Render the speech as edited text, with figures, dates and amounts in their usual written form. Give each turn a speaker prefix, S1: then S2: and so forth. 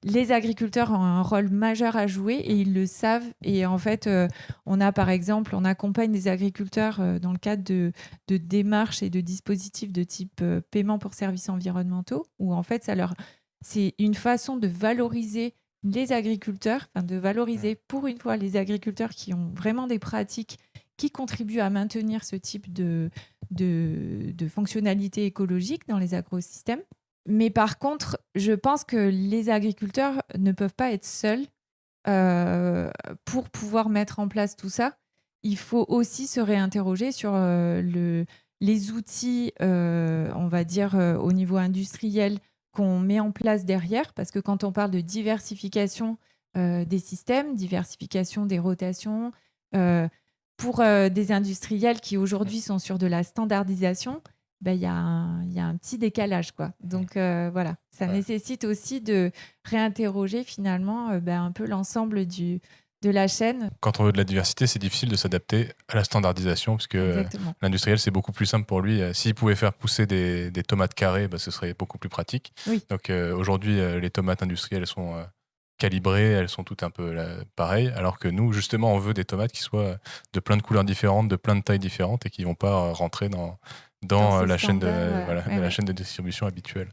S1: les agriculteurs ont un rôle majeur à jouer et ils le savent. Et en fait, on a par exemple, on accompagne des agriculteurs dans le cadre de démarches et de dispositifs de type paiement pour services environnementaux, où en fait, c'est une façon de valoriser les agriculteurs, enfin de valoriser pour une fois les agriculteurs qui ont vraiment des pratiques qui contribuent à maintenir ce type de fonctionnalité écologique dans les agrosystèmes. Mais par contre, je pense que les agriculteurs ne peuvent pas être seuls pour pouvoir mettre en place tout ça. Il faut aussi se réinterroger sur les outils, on va dire, au niveau industriel qu'on met en place derrière. Parce que quand on parle de diversification des systèmes, diversification des rotations, euh, pour des industriels qui aujourd'hui sont sur de la standardisation, ben, y a un petit décalage, quoi. Donc voilà, ça nécessite aussi de réinterroger finalement un peu l'ensemble de la chaîne.
S2: Quand on veut de la diversité, c'est difficile de s'adapter à la standardisation parce que
S1: Exactement.
S2: l'industriel, c'est beaucoup plus simple pour lui. S'il pouvait faire pousser des tomates carrées, bah, ce serait beaucoup plus pratique.
S1: Oui,
S2: Donc aujourd'hui, les tomates industrielles sont calibrées, elles sont toutes un peu pareilles, alors que nous, justement, on veut des tomates qui soient de plein de couleurs différentes, de plein de tailles différentes et qui ne vont pas rentrer
S1: dans
S2: dans
S1: ces
S2: la chaîne
S1: standards.
S2: de, voilà, de la chaîne de distribution habituelle.